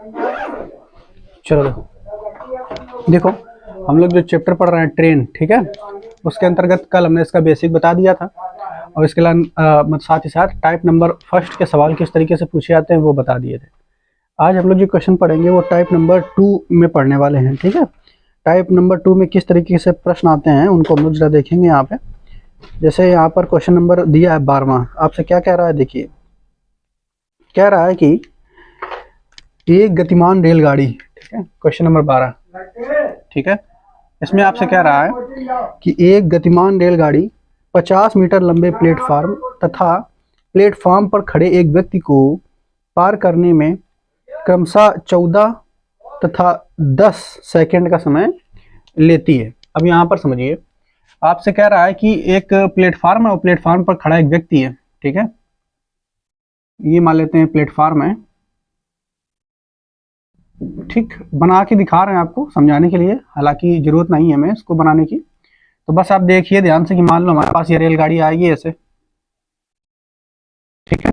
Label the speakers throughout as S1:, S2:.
S1: चलो देखो, हम लोग जो चैप्टर पढ़ रहे हैं ट्रेन, ठीक है, उसके अंतर्गत कल हमने इसका बेसिक बता दिया था और इसके मतलब साथ ही साथ टाइप नंबर फर्स्ट के सवाल किस तरीके से पूछे जाते हैं वो बता दिए थे। आज हम लोग जो क्वेश्चन पढ़ेंगे वो टाइप नंबर 2 में पढ़ने वाले हैं, ठीक है। टाइप नंबर 2 में किस तरीके से प्रश्न आते हैं उनको हम लोग जरा देखेंगे यहाँ पे। जैसे यहाँ पर क्वेश्चन नंबर दिया है 12वां, आपसे क्या कह रहा है, देखिए कह रहा है कि एक गतिमान रेलगाड़ी, ठीक है, क्वेश्चन नंबर 12, ठीक है, इसमें आपसे कह रहा है कि एक गतिमान रेलगाड़ी 50 मीटर लंबे प्लेटफार्म तथा प्लेटफार्म पर खड़े एक व्यक्ति को पार करने में क्रमशः 14 तथा 10 सेकंड का समय लेती है। अब यहाँ पर समझिए, आपसे कह रहा है कि एक प्लेटफार्म है और प्लेटफार्म पर खड़ा एक व्यक्ति है, ठीक है, ये मान लेते हैं प्लेटफार्म है, ठीक, बना के दिखा रहे हैं आपको समझाने के लिए, हालांकि जरूरत नहीं है हमें इसको बनाने की, तो बस आप देखिए ध्यान से कि मान लो हमारे पास ये रेलगाड़ी आएगी ऐसे, ठीक है,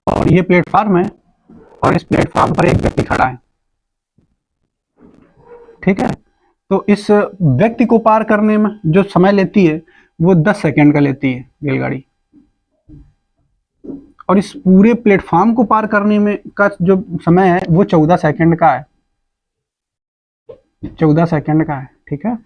S1: और ये प्लेटफार्म है और इस प्लेटफार्म पर एक व्यक्ति खड़ा है, ठीक है। तो इस व्यक्ति को पार करने में जो समय लेती है वो 10 सेकंड का लेती है रेलगाड़ी, और इस पूरे प्लेटफार्म को पार करने में का जो समय है वो 14 सेकंड का है, 14 सेकंड का है, ठीक है।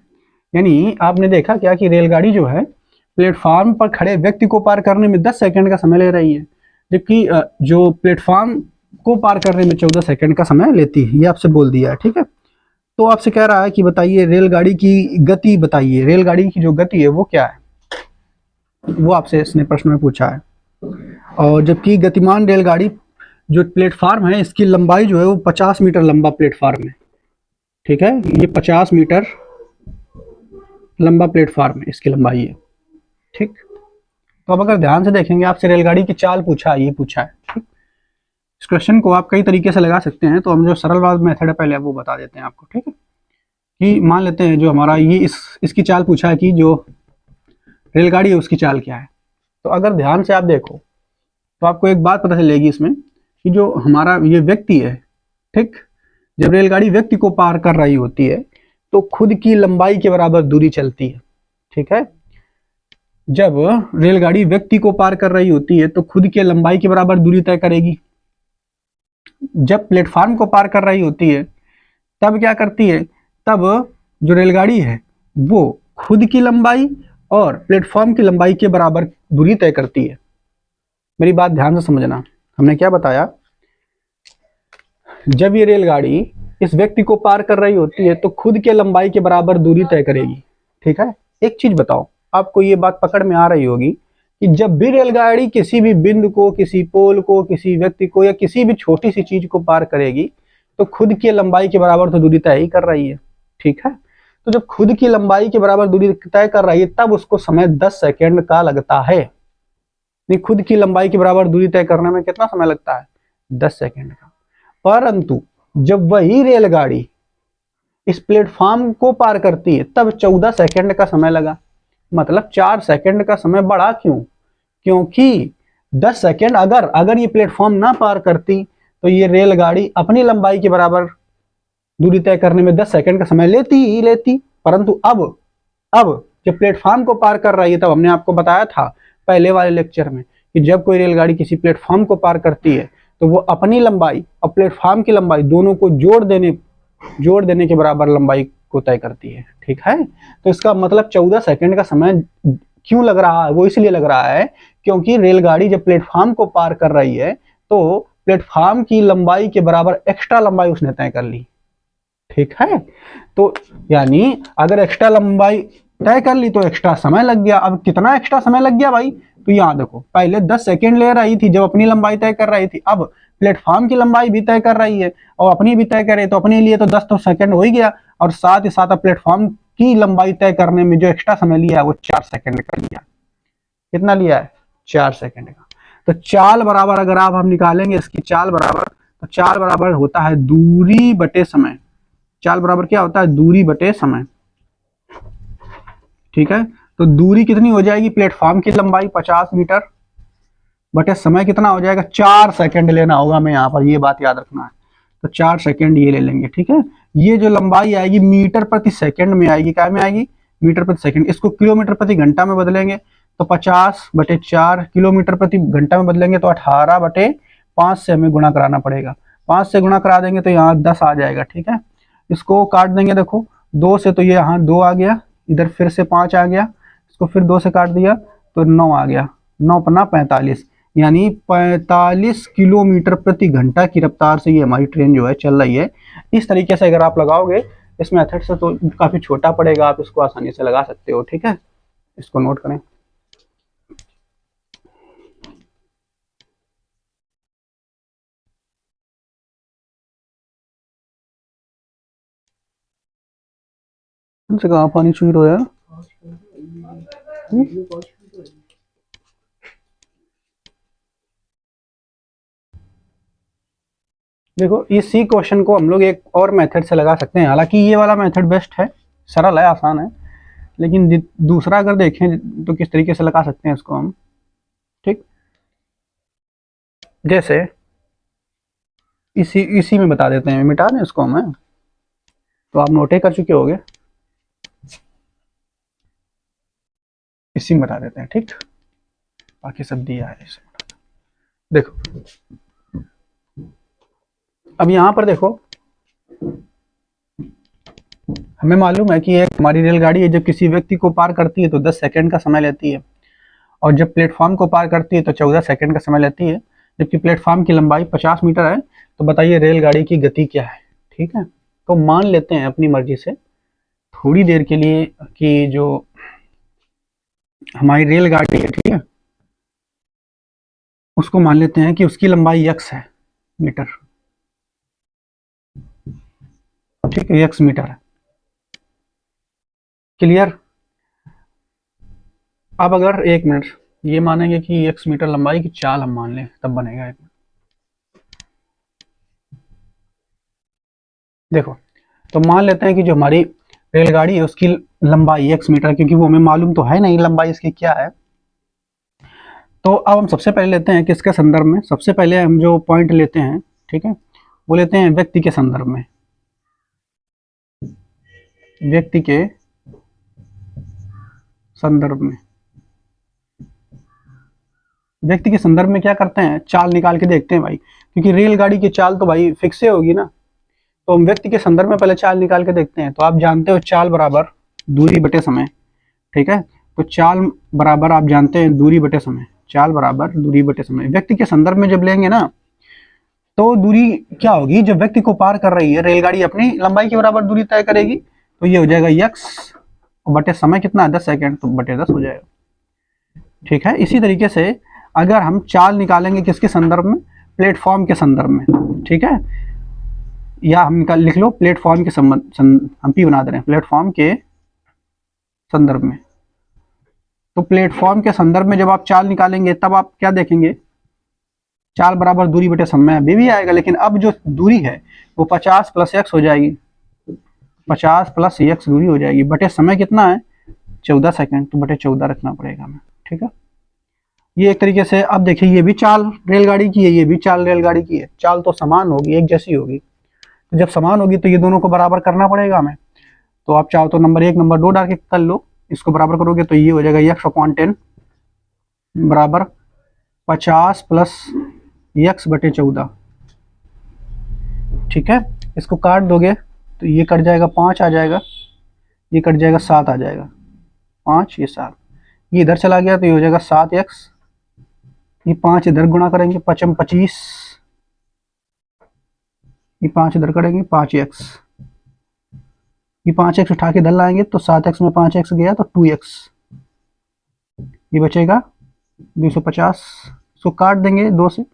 S1: यानी आपने देखा क्या कि रेलगाड़ी जो है प्लेटफार्म पर खड़े व्यक्ति को पार करने में 10 सेकंड का समय ले रही है, जबकि जो प्लेटफार्म को पार करने में 14 सेकंड का समय लेती है, ये आपसे बोल दिया है, ठीक है। तो आपसे कह रहा है कि बताइए रेलगाड़ी की गति बताइए, रेलगाड़ी की जो गति है वो क्या है, वो आपसे इसने प्रश्न में पूछा है। और जबकि गतिमान रेलगाड़ी जो प्लेटफार्म है इसकी लंबाई जो है वो 50 मीटर लंबा प्लेटफार्म है, ठीक है, ये 50 मीटर लंबा प्लेटफार्म है, इसकी लंबाई है, ठीक। तो अब अगर ध्यान से देखेंगे, आपसे रेलगाड़ी की चाल पूछा है, ये पूछा है, ठीक। इस क्वेश्चन को आप कई तरीके से लगा सकते हैं, तो हम जो सरल वाला मेथड है पहले वो बता देते हैं आपको, ठीक है। कि मान लेते हैं जो हमारा ये इसकी चाल पूछा है कि जो रेलगाड़ी है उसकी चाल क्या है। तो अगर ध्यान से आप देखो तो आपको एक बात पता चलेगी इसमें कि जो हमारा ये व्यक्ति है, ठीक, जब रेलगाड़ी व्यक्ति को पार कर रही होती है तो खुद की लंबाई के बराबर दूरी चलती है, ठीक है। जब रेलगाड़ी व्यक्ति को पार कर रही होती है तो खुद के लंबाई के बराबर दूरी तय करेगी। जब प्लेटफार्म को पार कर रही होती है तब क्या करती है, तब जो रेलगाड़ी है वो खुद की लंबाई और प्लेटफॉर्म की लंबाई के बराबर दूरी तय करती है। मेरी बात ध्यान से समझना, हमने क्या बताया, जब ये रेलगाड़ी इस व्यक्ति को पार कर रही होती है तो खुद के लंबाई के बराबर दूरी तय करेगी, ठीक है। एक चीज बताओ, आपको ये बात पकड़ में आ रही होगी कि जब भी रेलगाड़ी किसी भी बिंदु को, किसी पोल को, किसी व्यक्ति को या किसी भी छोटी सी चीज को पार करेगी तो खुद की लंबाई के बराबर तो दूरी तय ही कर रही है, ठीक है। तो जब खुद की लंबाई के बराबर दूरी तय कर रही है तब उसको समय 10 सेकंड का लगता है। नहीं, खुद की लंबाई के बराबर दूरी तय करने में कितना समय लगता है, 10 सेकंड का। परंतु जब वही रेलगाड़ी इस प्लेटफॉर्म को पार करती है तब 14 सेकंड का समय लगा, मतलब 4 सेकंड का समय बढ़ा। क्यों? क्योंकि 10 सेकंड अगर ये प्लेटफॉर्म ना पार करती तो ये रेलगाड़ी अपनी लंबाई के बराबर दूरी तय करने में 10 सेकंड का समय लेती। परंतु अब जब प्लेटफॉर्म को पार कर रही है, तब हमने आपको बताया था पहले वाले लेक्चर में कि जब कोई रेलगाड़ी किसी प्लेटफॉर्म को पार करती है तो वो अपनी लंबाई और प्लेटफॉर्म की लंबाई दोनों को जोड़ देने के बराबर लंबाई को तय करती है, ठीक है। तो इसका मतलब 14 सेकंड का समय क्यों लग रहा है, वो इसलिए लग रहा है क्योंकि रेलगाड़ी जब प्लेटफॉर्म को पार कर रही है तो प्लेटफॉर्म की लंबाई के बराबर एक्स्ट्रा लंबाई उसने तय कर ली, ठीक है। तो यानी अगर एक्स्ट्रा लंबाई तय कर ली तो एक्स्ट्रा समय लग गया। अब कितना एक्स्ट्रा समय लग गया भाई, तो यहाँ देखो, पहले 10 सेकंड ले रही थी जब अपनी लंबाई तय कर रही थी, अब प्लेटफॉर्म की लंबाई भी तय कर रही है और अपनी भी तय करे तो अपने लिए तो 10 तो सेकंड हो ही गया, और साथ ही साथ प्लेटफॉर्म की लंबाई तय करने में जो एक्स्ट्रा समय लिया है वो 4 सेकंड का लिया। कितना लिया है, 4 सेकंड का। तो चाल बराबर अगर आप हम निकालेंगे इसकी चाल बराबर, तो चाल बराबर होता है दूरी बटे समय। चाल बराबर क्या होता है, दूरी बटे समय, ठीक है। तो दूरी कितनी हो जाएगी, प्लेटफॉर्म की लंबाई 50 मीटर बटे समय कितना हो जाएगा, 4 सेकंड लेना होगा हमें यहाँ पर, ये बात याद रखना है। तो 4 सेकंड ये ले लेंगे, ठीक है। ये जो लंबाई आएगी मीटर प्रति सेकंड में आएगी, क्या में आएगी, मीटर प्रति सेकंड। इसको किलोमीटर प्रति घंटा में बदलेंगे तो 50/4 किलोमीटर प्रति घंटा में बदलेंगे तो 18/5 से हमें गुणा कराना पड़ेगा। 5 से गुणा करा देंगे तो यहाँ 10 आ जाएगा, ठीक है। इसको काट देंगे, देखो 2 से तो ये यहाँ 2 आ गया, इधर फिर से 5 आ गया, इसको फिर 2 से काट दिया तो 9 आ गया, 9×5 = 45, यानी 45 किलोमीटर प्रति घंटा की रफ्तार से ये हमारी ट्रेन जो है चल रही है। इस तरीके से अगर आप लगाओगे इस मेथड से तो काफ़ी छोटा पड़ेगा, आप इसको आसानी से लगा सकते हो, ठीक है। इसको नोट करें। कहाँ पानी छू रहा है? देखो इसी क्वेश्चन को हम लोग एक और मेथड से लगा सकते हैं, हालांकि ये वाला मेथड बेस्ट है, सरल है, आसान है, लेकिन दूसरा अगर देखें तो किस तरीके से लगा सकते हैं इसको हम, ठीक। जैसे इसी में बता देते हैं, मिटा दें इसको हमें, तो आप नोटे कर चुके होंगे, इसी में बता देते हैं, ठीक। बाकी सब दिया है इसे। देखो अब यहाँ पर देखो, हमें मालूम है कि एक हमारी रेलगाड़ी है, जब किसी व्यक्ति को पार करती है तो 10 सेकंड का समय लेती है, और जब प्लेटफॉर्म को पार करती है तो 14 सेकंड का समय लेती है। जबकि प्लेटफॉर्म की लंबाई 50 मीटर है, तो बताइए रेलगाड़ी की गति क्या है, ठीक है। तो मान लेते हैं अपनी मर्जी से थोड़ी देर के लिए कि जो हमारी रेलगाड़ी है, ठीक है, उसको मान लेते हैं कि उसकी लंबाई x है मीटर, ठीक है, x मीटर है, क्लियर। अब अगर 1 मिनट ये मानेंगे कि x मीटर लंबाई की चाल हम मान लें, तब बनेगा 1 मिनट। देखो तो मान लेते हैं कि जो हमारी रेलगाड़ी है उसकी लंबाई x मीटर, क्योंकि वो हमें मालूम तो है नहीं लंबाई इसकी क्या है। तो अब हम सबसे पहले लेते हैं किसके संदर्भ में, सबसे पहले हम जो पॉइंट लेते हैं, ठीक है, वो लेते हैं व्यक्ति के संदर्भ में। व्यक्ति के संदर्भ में, व्यक्ति के संदर्भ में क्या करते हैं, चाल निकाल के देखते हैं भाई, क्योंकि रेलगाड़ी की चाल तो भाई फिक्स होगी ना, तो हम व्यक्ति के संदर्भ में पहले चाल निकाल के देखते हैं। तो आप जानते हो चाल बराबर दूरी बटे समय, ठीक है। तो चाल बराबर आप जानते हैं दूरी बटे समय, चाल बराबर दूरी बटे समय। व्यक्ति के संदर्भ में जब लेंगे ना तो दूरी क्या होगी, जब व्यक्ति को पार कर रही है रेलगाड़ी अपनी लंबाई के बराबर दूरी तय करेगी, तो ये हो जाएगा x बटे समय कितना है 10 सेकंड, तो बटे 10 हो जाएगा, ठीक है। इसी तरीके से अगर हम चाल निकालेंगे किसके संदर्भ में, प्लेटफॉर्म के संदर्भ में, ठीक है, या हम लिख लो प्लेटफॉर्म के संबंध, हम पी बना दे रहे हैं, प्लेटफॉर्म के संदर्भ में। तो प्लेटफॉर्म के संदर्भ में जब आप चाल निकालेंगे तब आप क्या देखेंगे, चाल बराबर दूरी बटे समय अभी भी आएगा, लेकिन अब जो दूरी है वो 50 + x हो जाएगी, 50 + x दूरी हो जाएगी, बटे समय कितना है 14 सेकंड, तो बटे 14 रखना पड़ेगा हमें, ठीक है। ये एक तरीके से। अब देखिए ये भी चाल रेलगाड़ी की है, ये भी चाल रेलगाड़ी की है, चाल तो समान होगी, एक जैसी होगी, तो जब समान होगी तो ये दोनों को बराबर करना पड़ेगा हमें। तो आप चाहो तो नंबर 1 नंबर 2 डाल के कर लो, इसको बराबर करोगे तो ये हो जाएगा x/10 बराबर 50 + x बटे 14, ठीक है। इसको काट दोगे तो ये कट जाएगा, 5 आ जाएगा, ये कट जाएगा, 7 आ जाएगा, 5 ये 7, ये इधर चला गया तो ये हो जाएगा 7x, ये 5 इधर गुणा करेंगे 5 × 25, ये 5 इधर करेंगे 5x, ये 5x उठा के इधर लाएंगे तो 7x में 5x गया तो 2x, ये बचेगा 250, इसको काट देंगे 2 से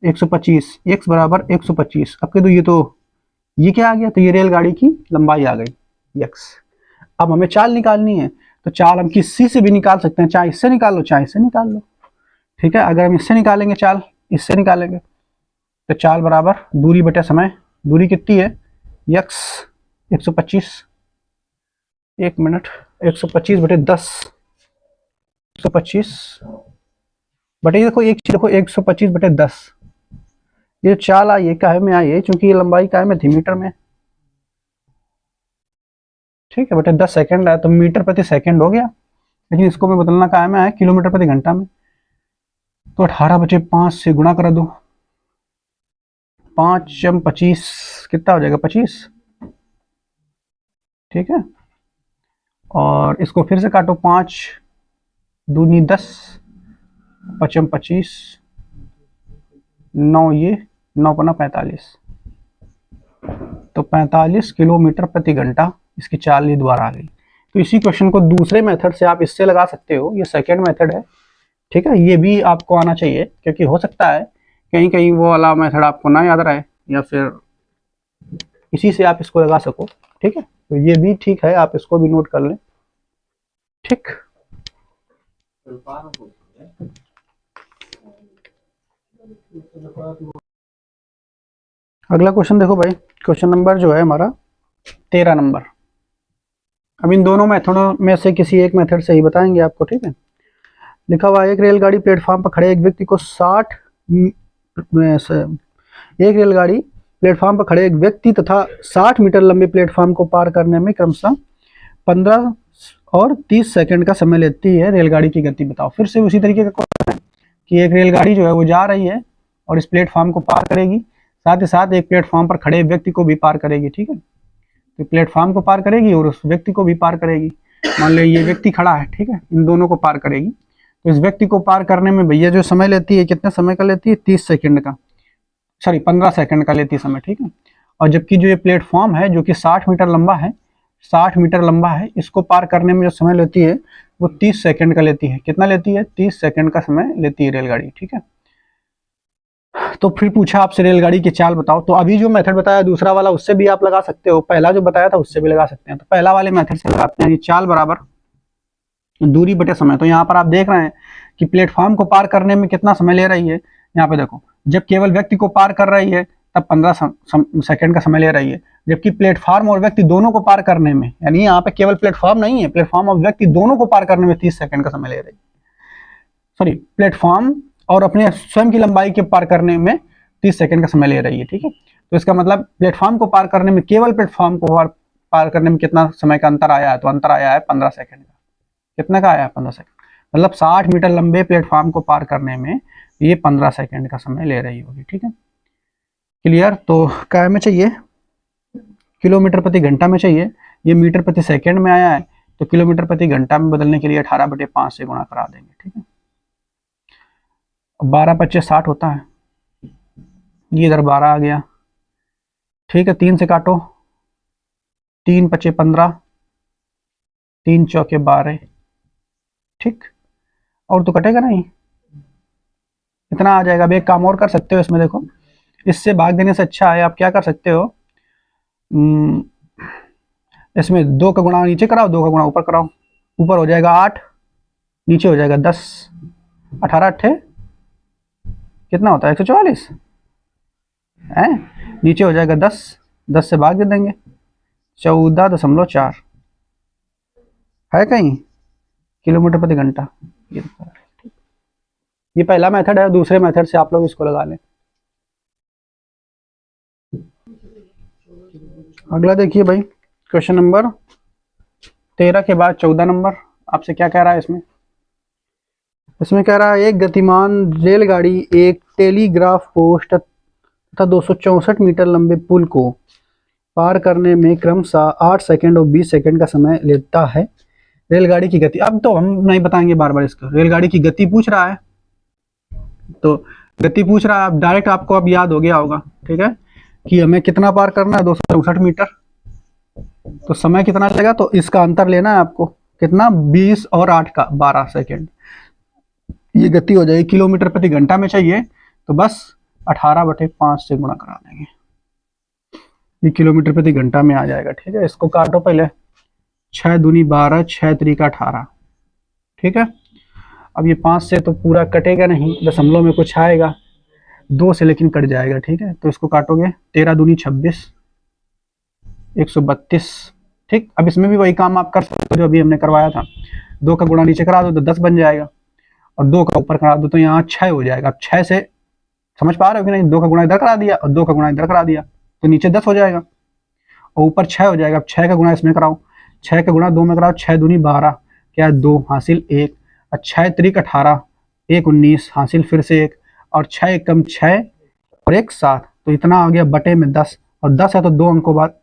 S1: 125, x बराबर 125। अब कह दो ये क्या आ गया, तो ये रेलगाड़ी की लंबाई आ गई x। अब हमें चाल निकालनी है, तो चाल हम किसी से भी निकाल सकते हैं, चाहे इससे निकाल लो चाहे इससे निकाल लो, ठीक है। अगर हम इससे निकालेंगे चाल, इससे निकालेंगे तो चाल बराबर दूरी बटे समय, दूरी कितनी है x 125, 1 मिनट, 125 बटे 10, 125 बटे, देखो एक चीज देखो 125 बटे 10, ये चाल आई है काहे में आई है, क्योंकि ये लंबाई काहे में थी, मीटर में। ठीक है बेटा, 10 सेकंड है तो मीटर प्रति सेकंड हो गया, लेकिन इसको मैं बदलना काहे में आया, किलोमीटर प्रति घंटा में। तो 18/5 से गुणा कर दो, 5×25 कितना हो जाएगा, 25। ठीक है, और इसको फिर से काटो, 5×2 = 10, 5×25 9, ये 9×5 = 45। तो 45 किलोमीटर प्रति घंटा इसकी चाल ये दोबारा आ गई। तो इसी क्वेश्चन को दूसरे मेथड से आप इससे लगा सकते हो, ये सेकेंड मेथड है। ठीक है, ये भी आपको आना चाहिए, क्योंकि हो सकता है कहीं कहीं वो वाला मेथड आपको ना याद रहे, या फिर इसी से आप इसको लगा सको। ठीक है, तो ये भी ठीक है, आप इसको भी नोट कर लें। ठीक, अगला क्वेश्चन देखो भाई, क्वेश्चन नंबर जो है हमारा 13 नंबर। अब इन दोनों मेथडों में से किसी एक मेथड से ही बताएंगे आपको। ठीक है, लिखा हुआ है एक रेलगाड़ी प्लेटफॉर्म पर खड़े एक व्यक्ति को 60 एक रेलगाड़ी प्लेटफॉर्म पर खड़े एक व्यक्ति तथा 60 मीटर लंबे प्लेटफॉर्म को पार करने में क्रमशः 15 और 30 सेकंड का समय लेती है। रेलगाड़ी की गति बताओ। फिर से उसी तरीके का क्वेश्चन है कि एक रेलगाड़ी जो है वो जा रही है और इस प्लेटफॉर्म को पार करेगी, साथ ही साथ एक प्लेटफॉर्म पर खड़े व्यक्ति को भी पार करेगी। ठीक है, तो प्लेटफॉर्म को पार करेगी और उस व्यक्ति को भी पार करेगी। मान लो ये व्यक्ति खड़ा है, ठीक है, इन दोनों को पार करेगी। तो इस व्यक्ति को पार करने में भैया जो समय लेती है, कितने समय का लेती है, 30 सेकंड का, सॉरी 15 सेकंड का लेती है समय। ठीक है, और जबकि जो ये प्लेटफॉर्म है जो कि 60 मीटर लंबा है, 60 मीटर लंबा है, इसको पार करने में जो समय लेती है वो 30 सेकंड का लेती है। कितना लेती है, 30 सेकंड का समय लेती है रेलगाड़ी। ठीक है, तो फिर पूछा आपसे रेलगाड़ी की चाल बताओ। तो अभी जो मेथड बताया दूसरा वाला, उससे भी आप लगा सकते हो, पहला जो बताया था उससे भी लगा सकते हैं। तो पहला वाले मेथड से लगाते हैं, ये चाल बराबर दूरी बटे समय। तो यहाँ पर आप देख रहे हैं कि प्लेटफॉर्म को पार करने में कितना समय ले रही है। यहाँ पे देखो, जब केवल व्यक्ति को पार कर रही है तब 15 सेकंड का समय ले रही है, जबकि प्लेटफॉर्म और व्यक्ति दोनों को पार करने में, यानी यहाँ पे केवल प्लेटफॉर्म नहीं है, प्लेटफॉर्म और व्यक्ति दोनों को पार करने में 30 सेकंड का समय ले रही है। सॉरी, प्लेटफॉर्म और अपने स्वयं की लंबाई के पार करने में 30 सेकंड का समय ले रही है। ठीक है, तो इसका मतलब प्लेटफॉर्म को पार करने में, केवल प्लेटफॉर्म को पार करने में कितना समय का अंतर आया है, तो अंतर आया है 15 सेकंड का। कितना का आया है, 15 सेकंड। मतलब 60 मीटर लंबे प्लेटफॉर्म को पार करने में ये 15 सेकंड का समय ले रही होगी। ठीक है, क्लियर। तो क्या में चाहिए, किलोमीटर प्रति घंटा में चाहिए, ये मीटर प्रति सेकंड में आया है, तो किलोमीटर प्रति घंटा में बदलने के लिए 18/5 से गुणा करा देंगे। ठीक है, 12×25 60 होता है, ये इधर 12 आ गया। ठीक है, 3 से काटो, 3×5 = 15, 3×4 = 12। ठीक, और तो कटेगा नहीं, इतना आ जाएगा। अब एक काम और कर सकते हो इसमें, देखो, इससे भाग देने से अच्छा है, आप क्या कर सकते हो, इसमें 2 का गुणा नीचे कराओ, 2 का गुणा ऊपर कराओ। ऊपर हो जाएगा 8, नीचे हो जाएगा 10, 18×8 कितना होता है, 144 है। नीचे हो जाएगा 10, 10 से भाग दे देंगे, 14.4 है कहीं, किलोमीटर प्रति घंटा। ये पहला मेथड है, दूसरे मेथड से आप लोग इसको लगा लें। अगला देखिए भाई, क्वेश्चन नंबर 13 के बाद 14 नंबर आपसे क्या कह रहा है इसमें। इसमें कह रहा है एक गतिमान रेलगाड़ी एक टेलीग्राफ पोस्ट तथा 264 मीटर लंबे पुल को पार करने में क्रमशः 8 सेकंड और 20 सेकंड का समय लेता है। रेलगाड़ी की गति, अब तो हम नहीं बताएंगे बार बार इसको, रेलगाड़ी की गति पूछ रहा है, तो गति पूछ रहा है, अब डायरेक्ट आपको अब याद हो गया होगा। ठीक है, कि हमें कितना पार करना है, 264 मीटर, तो समय कितना लगेगा, तो इसका अंतर लेना है आपको, कितना, 20 और 8 का 12 सेकंड। ये गति हो जाएगी, किलोमीटर प्रति घंटा में चाहिए तो बस 18/5 से गुणा करा देंगे, ये किलोमीटर प्रति घंटा में आ जाएगा। ठीक है, इसको काटो पहले, 6×2 = 12, 6×3 = 18। ठीक है, अब ये 5 से तो पूरा कटेगा नहीं, दशमलव में कुछ आएगा, 2 से लेकिन कट जाएगा। ठीक है, तो इसको काटोगे, 13×2 = 26, 132। ठीक, अब इसमें भी वही काम आप कर सकते हो जो अभी हमने करवाया था, 2 का गुणा नीचे करा दो तो 10 बन जाएगा, और 2 का ऊपर करा दो तो यहाँ 6 हो जाएगा। अब 6 से समझ पा रहे हो कि नहीं? 2 का गुणा इधर करा दिया और 2 का गुणा इधर करा दिया तो नीचे 10 हो जाएगा और ऊपर 6 हो जाएगा। अब 6 का गुणा इसमें कराओ, 6 का गुणा 2 में कराओ, 6 दूनी 12, क्या है 2 हासिल 1, और 6 त्रिक 18, 1 19 हासिल फिर से 1, और 6 एक कम 6 और 1 7, तो इतना आ गया बटे में 10, और 10 है तो 2 अंकों बाद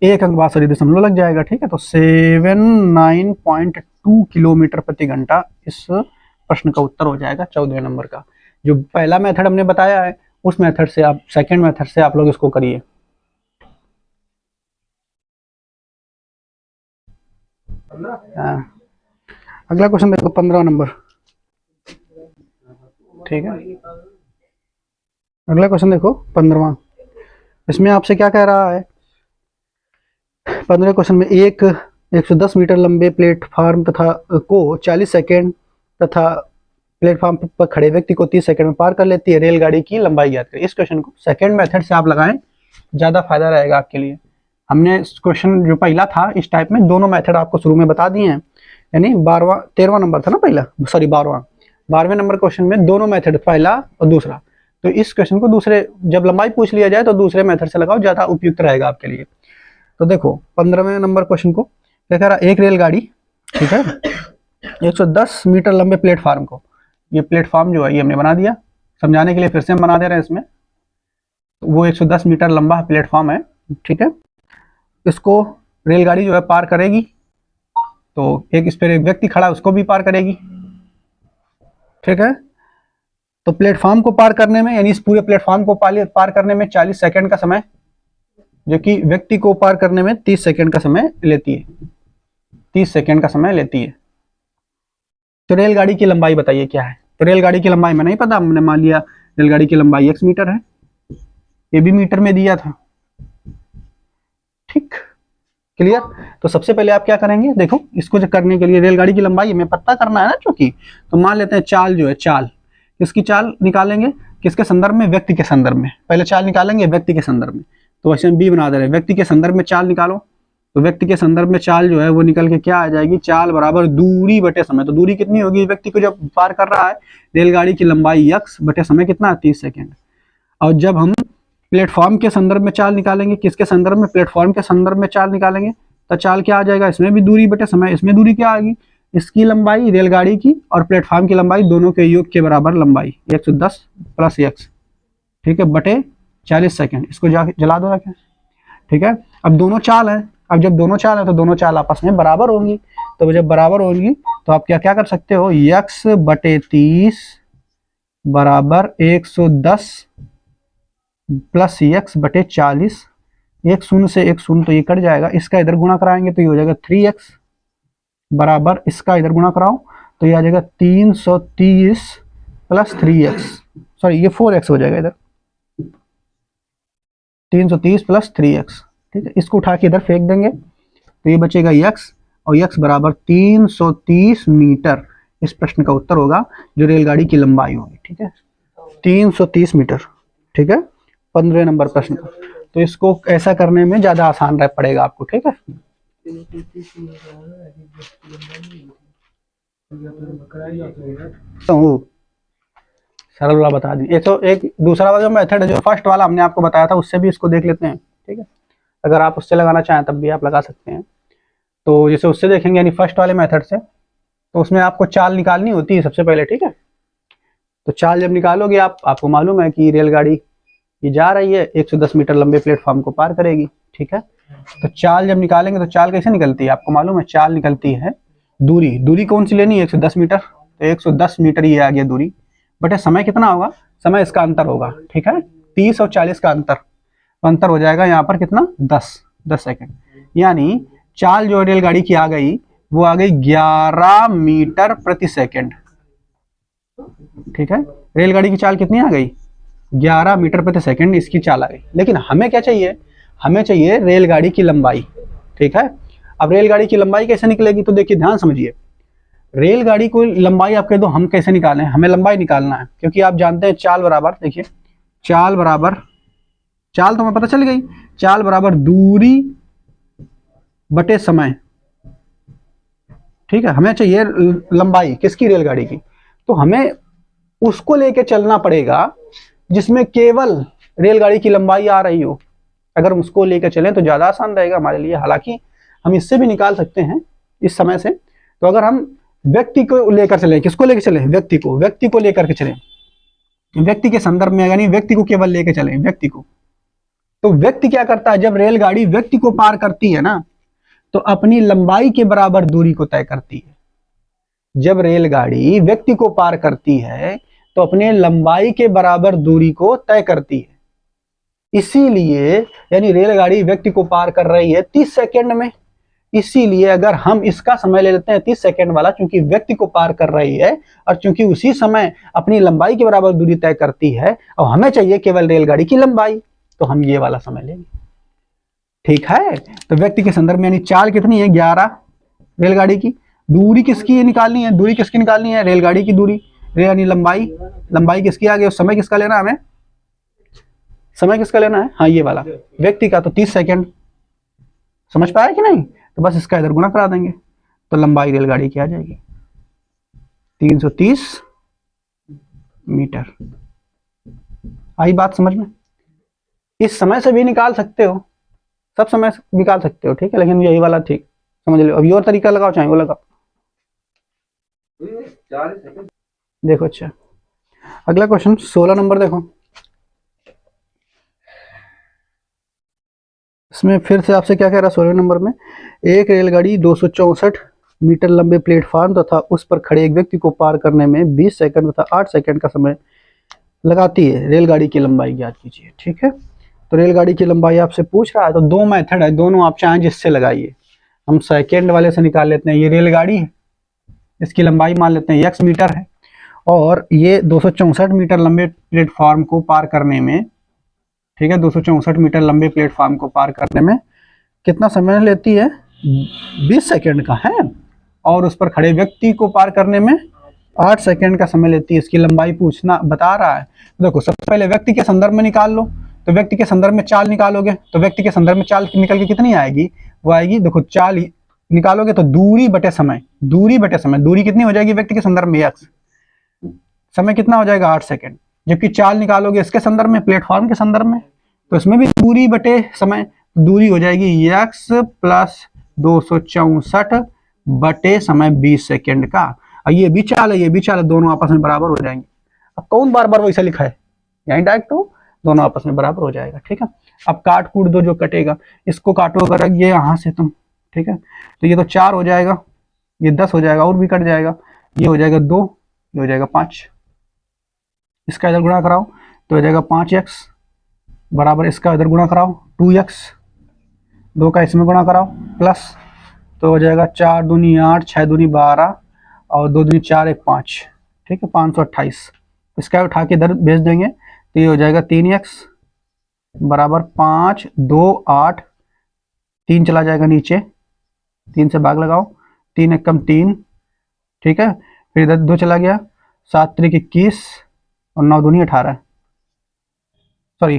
S1: 1 अंक बाद सॉरी दशमलव लग जाएगा। ठीक है, तो 79.2 किलोमीटर प्रति घंटा इस प्रश्न का उत्तर हो जाएगा 14वें नंबर का। जो पहला मेथड हमने बताया है उस मेथड से आप, सेकंड मेथड से आप लोग इसको करिए। अगला क्वेश्चन देखो 15 नंबर। ठीक है, अगला क्वेश्चन देखो 15वां। इसमें आपसे क्या कह रहा है? 15वें क्वेश्चन में 110 मीटर लंबे प्लेटफार्म तथा को 40 सेकेंड तथा प्लेटफार्म पर खड़े व्यक्ति को 30 सेकंड में पार कर लेती है रेलगाड़ी की लंबाई ज्ञात करें। इस क्वेश्चन को सेकंड मेथड से आप लगाएं, ज़्यादा फायदा रहेगा आपके लिए। हमने क्वेश्चन जो पहला था इस टाइप में दोनों मेथड आपको शुरू में बता दिए हैं, यानी 13वां नंबर था ना पहला, सॉरी 12वें नंबर क्वेश्चन में दोनों मेथड, पहला और दूसरा। तो इस क्वेश्चन को दूसरे, जब लंबाई पूछ लिया जाए तो दूसरे मेथड से लगाओ, ज़्यादा उपयुक्त रहेगा आपके लिए। तो देखो 15वें नंबर क्वेश्चन को क्या कह रहा है? एक रेलगाड़ी, ठीक है, 110 मीटर लंबे प्लेटफार्म को, ये प्लेटफार्म जो है ये हमने बना दिया, समझाने के लिए फिर से हम बना दे रहे हैं इसमें। वो 110 मीटर लंबा प्लेटफार्म है, ठीक है। इसको रेलगाड़ी जो है पार करेगी, तो एक इस पर एक व्यक्ति खड़ा है उसको भी पार करेगी, ठीक है। तो प्लेटफार्म को पार करने में, यानी इस पूरे प्लेटफार्म को पार करने में 40 सेकंड का समय, जो कि व्यक्ति को पार करने में 30 सेकंड का समय लेती है, 30 सेकंड का समय लेती है। तो रेलगाड़ी की लंबाई बताइए क्या है? तो रेलगाड़ी की लंबाई में नहीं पता, हमने मान लिया रेलगाड़ी की लंबाई x मीटर है, ये भी मीटर में दिया था, ठीक, क्लियर। तो सबसे पहले आप क्या करेंगे, देखो इसको जो करने के लिए रेलगाड़ी की लंबाई हमें पता करना है ना, चूंकि तो मान लेते हैं चाल जो है, चाल किसकी चाल निकालेंगे, किसके संदर्भ में? व्यक्ति के संदर्भ में। पहले चाल निकालेंगे व्यक्ति के संदर्भ में, तो वैसे हम बी बना दे रहे हैं, व्यक्ति के संदर्भ में चाल निकालो। तो व्यक्ति के संदर्भ में चाल जो है वो निकल के क्या आ जाएगी? चाल बराबर दूरी बटे समय। तो दूरी कितनी होगी? व्यक्ति को जब पार कर रहा है रेलगाड़ी की लंबाई x बटे समय कितना? 30 सेकेंड। और जब हम प्लेटफॉर्म के संदर्भ में चाल निकालेंगे, किसके संदर्भ में? प्लेटफॉर्म के संदर्भ में चाल निकालेंगे, तो चाल क्या आ जाएगा? इसमें भी दूरी बटे समय, इसमें दूरी क्या आएगी? इसकी लंबाई रेलगाड़ी की और प्लेटफॉर्म की लंबाई दोनों के योग के बराबर लंबाई 110 प्लस x, ठीक है, बटे 40 सेकेंड। इसको जला दो रखें, ठीक है। अब दोनों चाल है, अब जब दोनों चाल है तो दोनों चाल आपस में बराबर होंगी, तो जब बराबर होंगी तो आप क्या क्या कर सकते हो? x बटे 30 बराबर 110 प्लस x बटे 40, एक शून्य से एक शून्य तो ये कट जाएगा, इसका इधर गुणा कराएंगे तो ये हो जाएगा 3x बराबर, इसका इधर गुणा कराओ तो ये आ जाएगा 330 प्लस 3x, सॉरी ये 4x हो जाएगा इधर, 330 प्लस 3x, ठीक है। इसको उठा के इधर फेंक देंगे तो ये बचेगा x, और x बराबर 330 मीटर इस प्रश्न का उत्तर होगा, जो रेलगाड़ी की लंबाई होगी, ठीक है, 330 मीटर, ठीक है, 15 नंबर प्रश्न का। तो इसको ऐसा करने में ज्यादा आसान रह पड़ेगा आपको, ठीक है। तो सरल वाला बता दी। एक दूसरा वाला जो मेथड है, जो फर्स्ट वाला हमने आपको बताया था, उससे भी इसको देख लेते हैं, ठीक है। अगर आप उससे लगाना चाहें तब भी आप लगा सकते हैं। तो जैसे उससे देखेंगे, यानी फर्स्ट वाले मेथड से, तो उसमें आपको चाल निकालनी होती है सबसे पहले, ठीक है। तो चाल जब निकालोगे आपको मालूम है कि रेलगाड़ी ये जा रही है, 110 मीटर लंबे प्लेटफॉर्म को पार करेगी, ठीक है। तो चाल जब निकालेंगे तो चाल कैसे निकलती है? आपको मालूम है, चाल निकलती है दूरी कौन सी लेनी है? 110 मीटर, तो 110 मीटर ये आ गया दूरी, बटे समय कितना होगा? समय इसका अंतर होगा, ठीक है, 30 और 40 का अंतर हो जाएगा यहाँ पर कितना? 10 सेकेंड। यानी चाल जो रेलगाड़ी की आ गई वो आ गई 11 मीटर प्रति सेकेंड, ठीक है। रेलगाड़ी की चाल कितनी आ गई? 11 मीटर प्रति सेकेंड इसकी चाल आ गई। लेकिन हमें क्या चाहिए? हमें चाहिए रेलगाड़ी की लंबाई, ठीक है। अब रेलगाड़ी की लंबाई कैसे निकलेगी? तो देखिए ध्यान समझिए, रेलगाड़ी को लंबाई आप कह दो, हम कैसे निकालें? हमें लंबाई निकालना है, क्योंकि आप जानते हैं चाल बराबर, देखिए चाल बराबर, चाल तो हमें पता चल गई, चाल बराबर दूरी बटे समय, ठीक है। हमें चाहिए लंबाई किसकी? रेलगाड़ी की। तो हमें उसको लेके चलना पड़ेगा जिसमें केवल रेलगाड़ी की लंबाई आ रही हो। अगर हम उसको लेकर चलें तो ज्यादा आसान रहेगा हमारे लिए। हालांकि हम इससे भी निकाल सकते हैं इस समय से। तो अगर हम व्यक्ति को लेकर चलें, किसको लेकर चलें, व्यक्ति को लेकर के चलें, व्यक्ति के संदर्भ में, यानी व्यक्ति को केवल लेकर चलें, व्यक्ति को। तो व्यक्ति क्या करता है, जब रेलगाड़ी व्यक्ति को पार करती है ना, तो अपनी लंबाई के बराबर दूरी को तय करती है। जब रेलगाड़ी व्यक्ति को पार करती है तो अपने लंबाई के बराबर दूरी को तय करती है। इसीलिए यानी रेलगाड़ी व्यक्ति को पार कर रही है 30 सेकंड में। इसीलिए अगर हम इसका समय ले लेते हैं 30 सेकंड वाला, चूंकि व्यक्ति को पार कर रही है और चूंकि उसी समय अपनी लंबाई के बराबर दूरी तय करती है और हमें चाहिए केवल रेलगाड़ी की लंबाई, तो हम ये वाला समय लेंगे। ठीक है, तो व्यक्ति के संदर्भ में यानी चाल कितनी है, 11 रेलगाड़ी की। दूरी किसकी निकालनी है, दूरी किसकी निकालनी है, रेलगाड़ी की दूरी, यानी लंबाई किसकी आ गई। और समय किसका लेना है हमें, समय किसका लेना है, हाँ ये वाला व्यक्ति का, तो 30 सेकंड। समझ पाया कि नहीं, तो बस इसका इधर गुणा करा देंगे तो लंबाई रेलगाड़ी की आ जाएगी 330 मीटर। आई बात समझ में। इस समय से भी निकाल सकते हो, सब समय से निकाल सकते हो, ठीक है, लेकिन यही वाला ठीक समझ लो। अभी और तरीका लगाओ, चाहे वो लगाओ। देखो अच्छा, अगला क्वेश्चन 16 नंबर देखो। इसमें फिर से आपसे क्या कह रहा है 16 नंबर में, एक रेलगाड़ी 264 मीटर लंबे प्लेटफार्म तथा उस पर खड़े एक व्यक्ति को पार करने में 20 सेकंड तथा 8 सेकंड का समय लगाती है। रेलगाड़ी की लंबाई ज्ञात कीजिए। ठीक है, तो रेलगाड़ी की लंबाई आपसे पूछ रहा है, तो दो मेथड है, दोनों आप चाहें जिससे लगाइए। हम सेकेंड वाले से निकाल लेते हैं। ये रेलगाड़ी है, इसकी लंबाई मान लेते हैं x मीटर है, और ये 264 मीटर लंबे प्लेटफॉर्म को पार करने में, ठीक है, 264 मीटर लंबे प्लेटफॉर्म को पार करने में कितना समय लेती है, 20 सेकंड का है, और उस पर खड़े व्यक्ति को पार करने में 8 सेकंड का समय लेती है। इसकी लंबाई पूछना बता रहा है। देखो सबसे पहले व्यक्ति के संदर्भ में निकाल लो, तो व्यक्ति के संदर्भ में चाल निकालोगे तो व्यक्ति के संदर्भ में चाल निकल के कितनी आएगी, वो आएगी, देखो चाल निकालोगे तो दूरी बटे समय, दूरी कितनी हो जाएगी व्यक्ति के संदर्भ में x, समय कितना हो जाएगा 8 सेकंड। जबकि चाल निकालोगे इसके संदर्भ में, प्लेटफॉर्म के संदर्भ में, तो इसमें भी दूरी बटे समय, दूरी हो जाएगी x प्लस 264 बटे समय 20 सेकंड का। और ये भी चाल है, ये भी चाल है, दोनों आपस में बराबर हो जाएंगे। अब कौन बार बार वैसा लिखा है, यही डायरेक्ट हो, दोनों आपस में बराबर हो जाएगा। ठीक है, अब काट कूट दो जो कटेगा, इसको काटो अगर ये यहाँ से तुम, ठीक है, तो ये तो 4 हो जाएगा, ये 10 हो जाएगा, और भी कट जाएगा, ये हो जाएगा 2, ये हो जाएगा 5, इसका इधर गुणा कराओ तो हो जाएगा 5x बराबर इसका इधर गुणा कराओ 2x, 2 का इसमें गुणा कराओ प्लस, तो हो जाएगा 4 दूनी 8, 6 दूनी 12 और 2 दूनी 4, 1 5, ठीक है, 528। इसका उठा के इधर भेज देंगे तो ये हो जाएगा 3x बराबर 5, 2, 8, 3 चला जाएगा नीचे, 3 से भाग लगाओ, 3 एक कम 3, ठीक है, फिर इधर 2 चला गया, 7 त्रिक 21 और 9 दूनी 18, सॉरी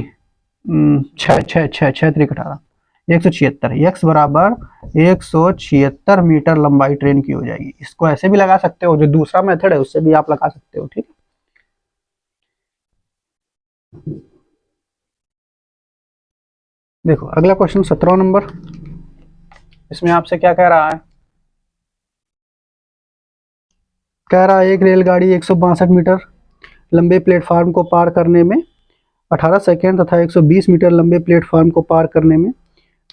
S1: 6 त्रिक 18, 176। x बराबर 176 मीटर लंबाई ट्रेन की हो जाएगी। इसको ऐसे भी लगा सकते हो, जो दूसरा मेथड है उससे भी आप लगा सकते हो। ठीक है, देखो अगला क्वेश्चन 17 नंबर। इसमें आपसे क्या कह रहा है, कह रहा है एक रेलगाड़ी 162 मीटर लंबे प्लेटफार्म को पार करने में 18 सेकंड तथा 120 मीटर लंबे प्लेटफार्म को पार करने में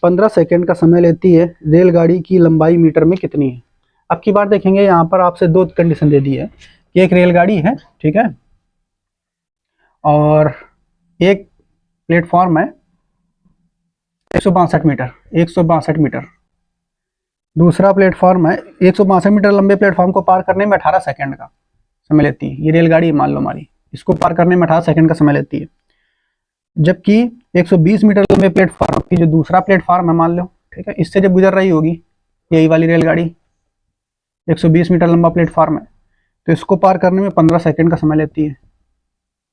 S1: 15 सेकंड का समय लेती है। रेलगाड़ी की लंबाई मीटर में कितनी है। अब की बार देखेंगे, यहाँ पर आपसे दो कंडीशन दे दी है कि एक रेलगाड़ी है, ठीक है, और एक प्लेटफॉर्म है 162 मीटर, दूसरा प्लेटफॉर्म है 162 मीटर लंबे प्लेटफॉर्म को पार करने में 18 सेकंड का समय लेती है। ये रेलगाड़ी मान लो हमारी, इसको पार करने में 18 सेकंड का समय लेती है। जबकि 120 मीटर लंबे प्लेटफॉर्म की जो दूसरा प्लेटफॉर्म है मान लो, ठीक है, इससे जब गुजर रही होगी यही वाली रेलगाड़ी, 120 मीटर लंबा प्लेटफॉर्म है, तो इसको पार करने में 15 सेकंड का समय लेती है।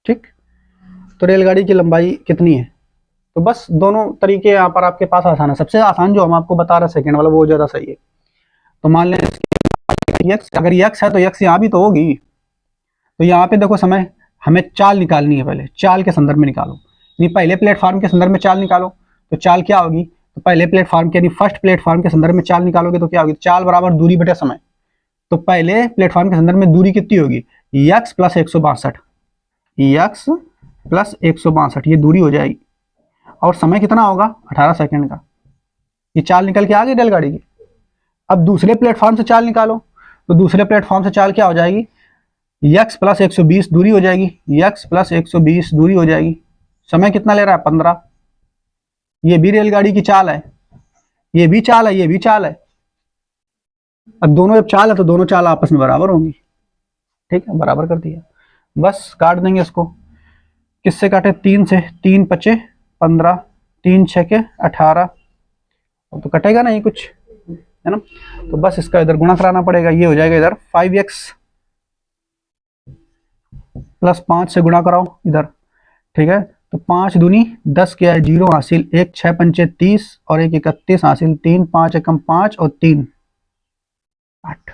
S1: ठीक, तो रेलगाड़ी की लंबाई कितनी है। तो बस दोनों तरीके यहाँ पर आपके पास आसान है। सबसे आसान जो हम आपको बता रहे सेकंड वाला वो ज़्यादा सही है। तो मान लें x, अगर x है तो x यहाँ भी तो होगी, तो यहाँ पे देखो समय, हमें चाल निकालनी है, पहले चाल के संदर्भ में निकालो, यानी पहले प्लेटफॉर्म के संदर्भ में चाल निकालो। तो चाल क्या होगी, तो पहले प्लेटफॉर्म के यानी फर्स्ट प्लेटफॉर्म के संदर्भ में चाल निकालोगे तो क्या होगी, चाल बराबर दूरी बटे समय। तो पहले प्लेटफॉर्म के संदर्भ में दूरी कितनी होगी, यक्स प्लस 162, यक्स प्लस 162 ये दूरी हो जाएगी, और समय कितना होगा 18 सेकंड का। ये चाल निकल के आ गई रेलगाड़ी की। अब दूसरे प्लेटफॉर्म से चाल निकालो, तो दूसरे प्लेटफॉर्म से चाल क्या हो जाएगी, यक्स प्लस 120 दूरी हो जाएगी, यक्स प्लस 120 दूरी हो जाएगी। समय कितना ले रहा है 15। ये भी रेलगाड़ी की चाल है, ये भी चाल है, ये भी चाल है। अब दोनों जब चाल है तो दोनों चाल आपस में बराबर होंगी, ठीक है, बराबर कर दिया। बस काट देंगे इसको, किससे काटे, 3 से, 3 पचे 15, 3 छके 18, तो कटेगा नहीं कुछ, है ना। तो बस इसका इधर गुणा कराना पड़ेगा, ये हो जाएगा इधर 5x प्लस 5 से गुणा कराओ इधर, ठीक है। तो 5 दूनी 10 क्या है 0 हासिल, 1 6 पंचे 30 और 1 31 हासिल, 3 5 एकम 5 और 3 8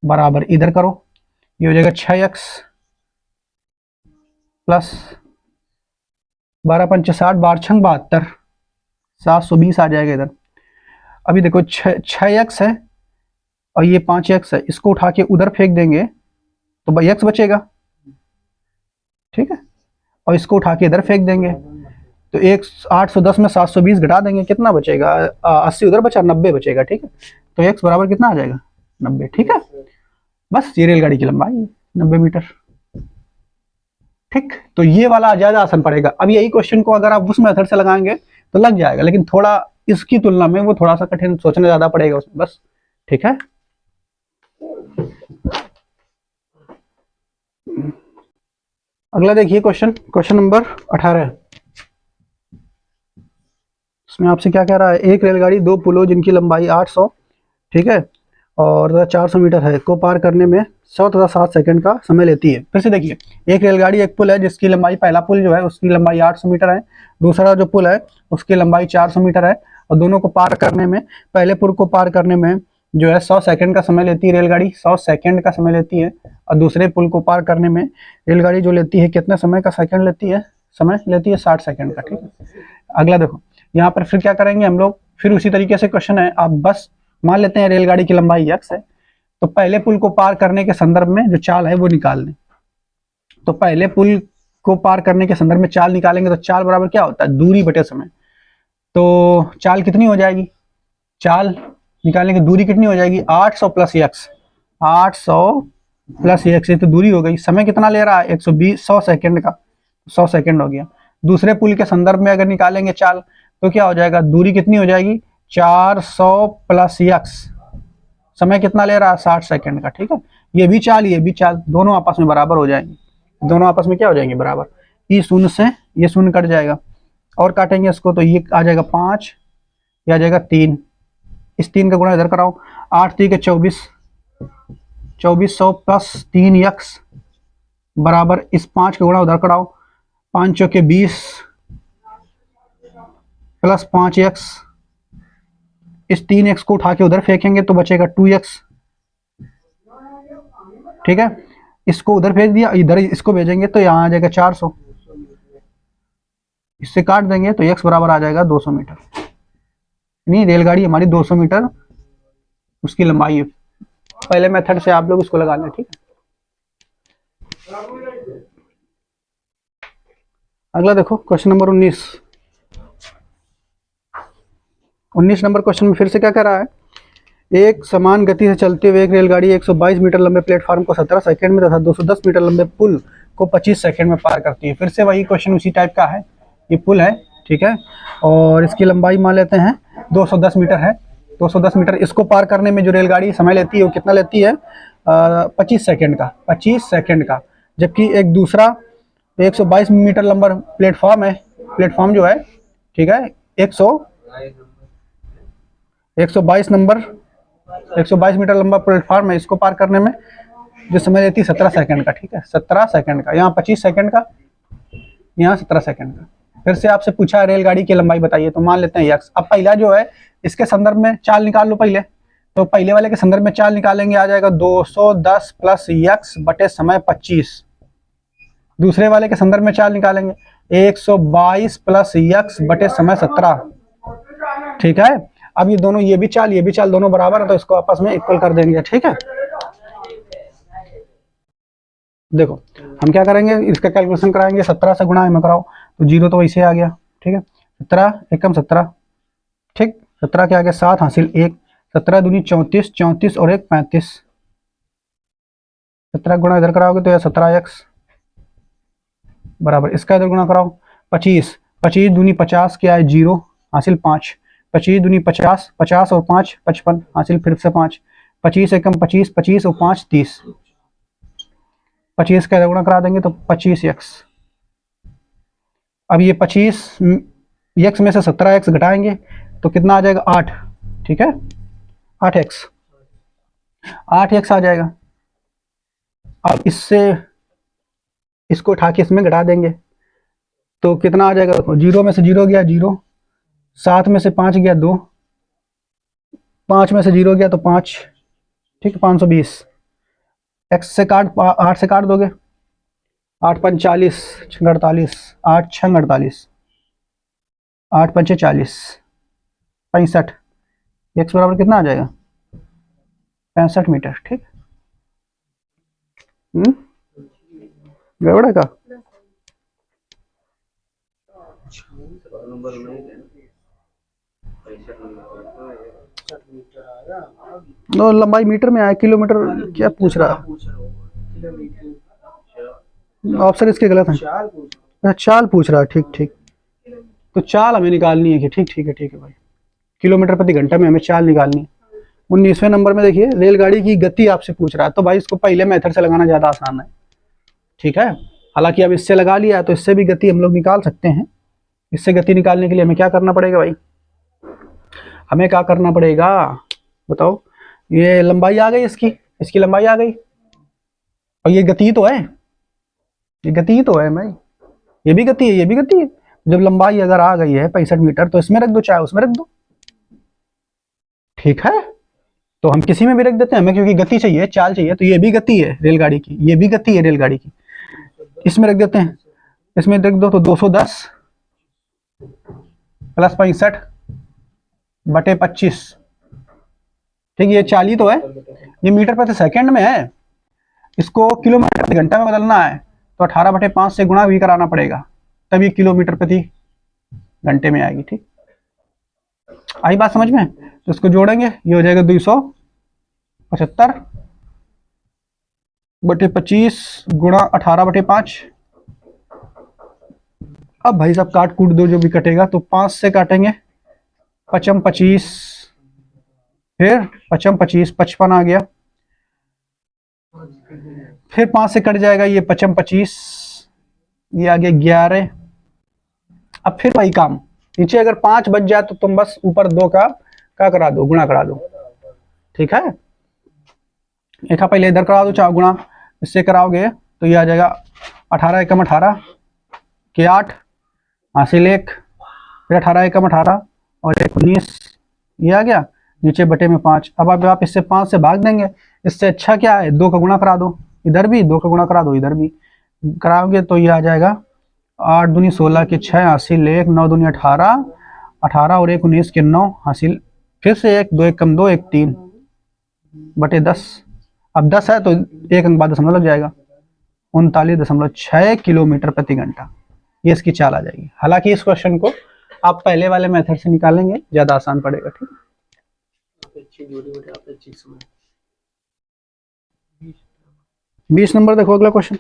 S1: बराबर, इधर करो, ये हो जाएगा 6x प्लस 12 पंचे 60, 12 छंग 72, 720 आ जाएगा इधर। अभी देखो 6x है और ये 5x है, इसको उठा के उधर फेंक देंगे तो भाई x बचेगा, ठीक है, और इसको उठा के इधर फेंक देंगे तो 810 में 720 घटा देंगे, कितना बचेगा, 80 उधर बचा, 90 बचेगा, ठीक है। तो x बराबर कितना आ जाएगा 90, ठीक है। बस ये रेलगाड़ी की लंबाई 90 मीटर, ठीक। तो ये वाला ज्यादा आसान पड़ेगा। अब यही क्वेश्चन को अगर आप उस मेथड से लगाएंगे तो लग जाएगा, लेकिन थोड़ा इसकी तुलना में वो थोड़ा सा कठिन, सोचना ज्यादा पड़ेगा उसमें, बस, ठीक है। अगला देखिए क्वेश्चन नंबर 18। इसमें आपसे क्या कह रहा है, एक रेलगाड़ी 2 पुलों जिनकी लंबाई 800, ठीक है, और 400 मीटर है, को पार करने में 100 तथा 7 सेकंड का समय लेती है। फिर से देखिए, एक रेलगाड़ी एक पुल है जिसकी लंबाई, पहला पुल जो है उसकी लंबाई 800 मीटर है, दूसरा जो पुल है उसकी लंबाई 400 मीटर है, और दोनों को पार करने में, पहले पुल को पार करने में जो है 100 सेकंड का समय लेती है रेलगाड़ी, 100 सेकंड का समय लेती है, और दूसरे पुल को पार करने में रेलगाड़ी जो लेती है कितने समय का सेकंड लेती है, समय लेती है 60 सेकंड का, ठीक है। अगला देखो, यहाँ पर फिर क्या करेंगे हम लोग, फिर उसी तरीके से क्वेश्चन है, आप बस मान लेते हैं रेलगाड़ी की लंबाई x है, तो पहले पुल को पार करने के संदर्भ में जो चाल है वो निकाल लें। तो पहले पुल को पार करने के संदर्भ में चाल निकालेंगे तो चाल बराबर क्या होता है, दूरी बटे समय। तो चाल कितनी हो जाएगी, चाल निकालने की दूरी कितनी हो जाएगी, 800 प्लस x, 800 प्लस x, ये तो दूरी हो गई। समय कितना ले रहा है 120, 100 सेकंड का, 100 सेकंड हो गया। दूसरे पुल के संदर्भ में अगर निकालेंगे चाल तो क्या हो जाएगा, दूरी कितनी हो जाएगी 400 प्लस x, समय कितना ले रहा है 60 सेकंड का, ठीक है। ये भी चाल, दोनों आपस में बराबर हो जाएंगे, दोनों आपस में क्या हो जाएंगे, बराबर। ये शून्य से ये शून्य कट जाएगा, और काटेंगे इसको तो ये आ जाएगा 5, ये आ जाएगा 3, इस 3 का गुणा इधर कराओ, 8 3 के 24, 2400 प्लस 3x बराबर, इस 5 का गुणा उधर कराओ, 5 चौके 20 प्लस 5x, इस 3x को उठा के उधर फेंकेंगे तो बचेगा 2x, ठीक है। इसको उधर भेज दिया, इधर इसको भेजेंगे तो यहाँ आ जाएगा 400, इससे काट देंगे तो x बराबर आ जाएगा 200 मीटर। नहीं, रेलगाड़ी हमारी 200 मीटर उसकी लंबाई है। पहले मेथड से आप लोग उसको लगा लें, ठीक है। अगला देखो क्वेश्चन नंबर 19 नंबर क्वेश्चन में फिर से क्या कह रहा है, एक समान गति से चलते हुए एक रेलगाड़ी 122 मीटर लंबे प्लेटफॉर्म को 17 सेकंड में तथा 210 मीटर लंबे पुल को 25 सेकंड में पार करती है। फिर से वही क्वेश्चन उसी टाइप का है, ये पुल है, ठीक है, और इसकी लंबाई मान लेते हैं 210 मीटर है। 210 मीटर इसको पार करने में जो रेलगाड़ी समय लेती है वो कितना लेती है, 25 सेकंड का, 25 सेकंड का। जबकि एक दूसरा 122 मीटर लंबा प्लेटफॉर्म है, प्लेटफॉर्म जो है, ठीक है, 122 मीटर लंबा प्लेटफॉर्म है, इसको पार करने में जो समय लेती है 17 सेकंड का, ठीक है, 17 सेकंड का। यहाँ 25 सेकंड का, यहाँ 17 सेकंड का। फिर से आपसे पूछा रेलगाड़ी की लंबाई बताइए, तो मान लेते हैं x। अब पहला जो है इसके संदर्भ में चाल निकाल लो पहले, तो पहले वाले के संदर्भ में चाल निकालेंगे, आ जाएगा 210 प्लस यक्स बटे समय 25। दूसरे वाले के संदर्भ में चाल निकालेंगे 122 प्लस यक्स बटे समय 17। ठीक है, अब ये दोनों, ये भी चाल दोनों बराबर है, तो इसको आपस में इक्वल कर देंगे। ठीक है, देखो हम क्या करेंगे, इसका कैलकुलेशन कराएंगे, 17 से गुणा में कराओ तो 0 तो वैसे आ गया। ठीक है, 17 एकम 17, ठीक, 17 के आगे 7 हासिल 1, 17 दूनी 34, 34 और 1 35। 17 गुणा इधर कराओगे तो यह 17x बराबर, इसका इधर गुणा कराओ 25, 25 दूनी 50 क्या है 0 हासिल 5, 25 दूनी 50, 50 और 5 55 हासिल फिर से 5, 25 एकम 25, 25 और 5 30, 25 का इधर गुणा करा देंगे तो 25x। अब ये 25x में से 17x घटाएंगे तो कितना आ जाएगा 8। ठीक है, 8x आ जाएगा। अब इससे इसको उठा के इसमें घटा देंगे तो कितना आ जाएगा, 0 में से 0 गया 0, 7 में से 5 गया 2, 5 में से 0 गया तो 5, ठीक है 520। x से काट 8 से काट दोगे, 8 5 40, 48, 8 6 48, 8 5 40, 65, x बराबर कितना आ जाएगा 65 मीटर। ठीक, गड़बड़ है का? नो, लंबाई मीटर में आया, किलोमीटर क्या पूछ रहा है? ऑप्शन इसके गलत है, चाल पूछ रहा है। ठीक ठीक, तो चाल हमें निकालनी है कि ठीक है भाई, किलोमीटर प्रति घंटा में हमें चाल निकालनी है। 19वें नंबर में देखिए, रेलगाड़ी की गति आपसे पूछ रहा है, तो भाई इसको पहले मेथड से लगाना ज़्यादा आसान है। ठीक है, हालांकि अब इससे लगा लिया है तो इससे भी गति हम लोग निकाल सकते हैं। इससे गति निकालने के लिए हमें क्या करना पड़ेगा भाई, हमें क्या करना पड़ेगा बताओ। ये लंबाई आ गई, इसकी लंबाई आ गई, और ये गति तो है, ये गति तो है भाई, ये भी गति है, ये भी गति है। जब लंबाई अगर आ गई है 65 मीटर तो इसमें रख दो, चाहे उसमें रख दो। ठीक है, तो हम किसी में भी रख देते हैं, हमें क्योंकि गति चाहिए, चाल चाहिए, तो ये भी गति है रेलगाड़ी की, ये भी गति है रेलगाड़ी की, इसमें रख देते हैं। इसमें रख दो तो 210 प्लस 65 बटे 25। ठीक, ये 40 तो है, ये मीटर प्रति सेकंड में है, इसको किलोमीटर प्रति घंटा में बदलना है तो 18 बटे 5 से गुणा भी कराना पड़ेगा, तब ये किलोमीटर प्रति घंटे में आएगी। ठीक, आई बात समझ में? तो इसको जोड़ेंगे, ये हो जाएगा 275 बटे 25 गुणा 18 बटे 5। अब भाई साहब काट कूट दो, जो भी कटेगा, तो 5 से काटेंगे 55 25, फिर 55 25 55 आ गया, फिर 5 से कट जाएगा ये 55 25, ये आ गया 11। अब फिर वही काम, नीचे अगर 5 बच जाए तो तुम बस ऊपर 2 का क्या करा दो, गुणा करा दो। ठीक है, एक पहले इधर करा दो, चाहे गुणा इससे कराओगे तो ये आ जाएगा 18 एकम 18 के 8 हासिल 1, फिर 18 एकम 18 और 19, ये आ गया नीचे बटे में 5। अब आप इससे 5 से भाग देंगे, इससे अच्छा क्या है 2 का गुणा करा दो, इधर भी 2 का गुणा करा दो, इधर भी कराओगे तो ये आ जाएगा 8 दूनी 16 के 6 हासिल 1, 9 दूनी 18, 18 और 1 19 के 9 हासिल फिर से 1, 2 1 कम 2 1 3 बटे 10। अब 10 है तो 1 अंक बाद दशमलव लग जाएगा, 39.6 किलोमीटर प्रति घंटा, ये इसकी चाल आ जाएगी। हालांकि इस क्वेश्चन को आप पहले वाले मेथड से निकालेंगे, ज्यादा आसान पड़ेगा। ठीक, 20 नंबर देखो अगला क्वेश्चन।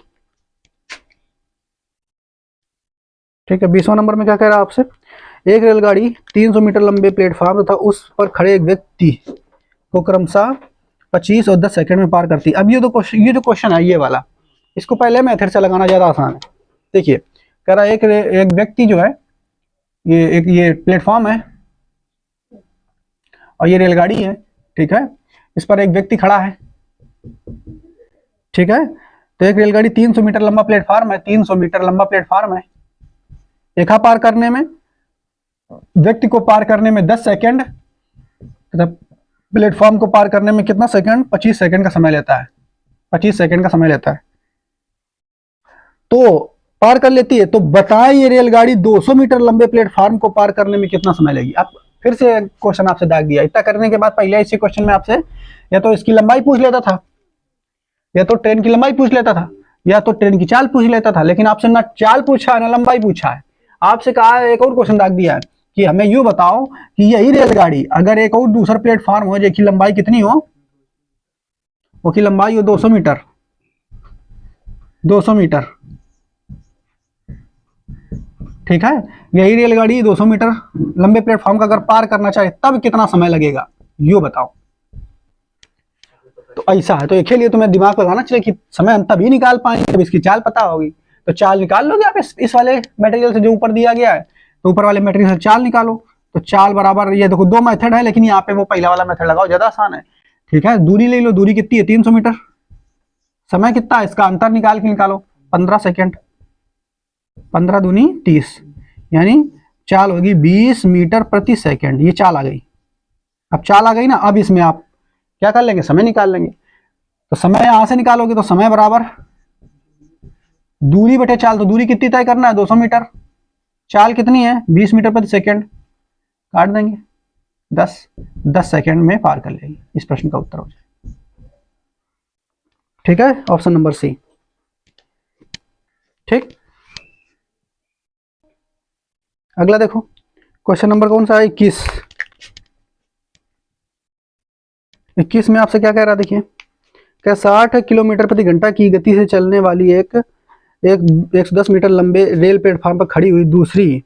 S1: ठीक है, 20वां नंबर में क्या कह रहा है आपसे, एक रेलगाड़ी 300 मीटर लंबे प्लेटफॉर्म तथा उस पर खड़े एक व्यक्ति को क्रमशः 25 और 10 सेकंड में पार करती है। अब ये जो क्वेश्चन है ये वाला, इसको पहले मेथड से लगाना ज्यादा आसान है। देखिए कह रहा है एक व्यक्ति जो है, ये प्लेटफॉर्म है और ये रेलगाड़ी है। ठीक है, इस पर एक व्यक्ति खड़ा है। ठीक है, तो एक रेलगाड़ी 300 मीटर लंबा प्लेटफॉर्म है, 300 मीटर लंबा प्लेटफॉर्म है। एका पार करने में, व्यक्ति को पार करने में 10 सेकंड तथा प्लेटफॉर्म को पार करने में कितना सेकंड? 25 सेकंड का समय लेता है। 25 सेकंड का समय लेता है। तो पार कर लेती है। तो बताएं ये रेलगाड़ी 200 मीटर लंबे प्लेटफॉर्म को पार करने में कितना समय लगेगी? अब फिर से क्वेश्चन आपसे दाग दिया। इतना करने के बाद पहले इसी क्वेश्चन में आपसे या तो इसकी लंबाई पूछ लेता था, या तो ट्रेन की लंबाई पूछ लेता था, या तो ट्रेन की चाल पूछ लेता था, लेकिन आपसे ना चाल पूछा है ना लंबाई पूछा है। आपसे कहा है, एक और क्वेश्चन दाग दिया है कि हमें यूं बताओ कि यही रेलगाड़ी अगर एक और दूसरा प्लेटफॉर्म हो जिसकी लंबाई कितनी हो, वो की लंबाई हो 200 मीटर, 200 मीटर, ठीक है। यही रेलगाड़ी 200 मीटर लंबे प्लेटफॉर्म का अगर पार करना चाहे तब कितना समय लगेगा, यो बताओ। तो ऐसा है, तो एक लिए तुम्हें दिमाग लगाना चाहिए कि समय हम तभी निकाल पाएंगे जब इसकी चाल पता होगी। तो चाल निकाल लोगे आप इस वाले मटेरियल से जो ऊपर दिया गया है, तो ऊपर वाले मटेरियल से चाल निकालो। तो चाल बराबर, ये देखो 2 मेथड है, लेकिन यहाँ पे वो पहला वाला मेथड लगाओ, ज्यादा आसान है, ठीक है। दूरी ले लो, दूरी कितनी है? 300 मीटर। समय कितना है? इसका अंतर निकाल के निकालो, 15 सेकेंड। 15 दूनी 30, यानी चाल होगी 20 मीटर प्रति सेकेंड। ये चाल आ गई। अब चाल आ गई ना, अब इसमें आप क्या कर लेंगे? समय निकाल लेंगे। तो समय यहां से निकालोगे तो समय बराबर दूरी बटे चाल। तो दूरी कितनी तय करना है? 200 मीटर। चाल कितनी है? 20 मीटर प्रति सेकेंड। काट देंगे, 10 सेकेंड में पार कर लेगी। इस प्रश्न का उत्तर हो जाए, ठीक है, ऑप्शन नंबर सी, ठीक। अगला देखो, क्वेश्चन नंबर कौन सा है? 21। 21 में आपसे क्या कह रहा है? देखिए, क्या 60 किलोमीटर प्रति घंटा की गति से चलने वाली एक 110 मीटर लंबे रेल प्लेटफॉर्म पर खड़ी हुई दूसरी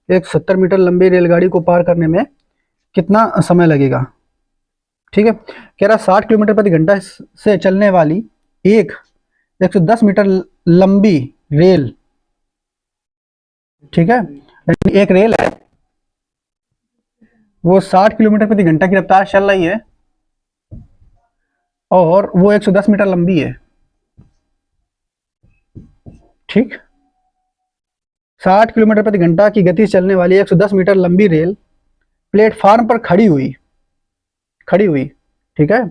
S1: 170 मीटर लंबी रेलगाड़ी को पार करने में कितना समय लगेगा? ठीक है, कह रहा 60 किलोमीटर प्रति घंटा से चलने वाली एक 110 मीटर लंबी रेल, ठीक है, एक रेल है, वो 60 किलोमीटर प्रति घंटा की रफ्तार चल रही है और वो 110 मीटर लंबी है, ठीक। 60 किलोमीटर प्रति घंटा की गति से चलने वाली 110 मीटर लंबी रेल प्लेटफार्म पर खड़ी हुई, ठीक है।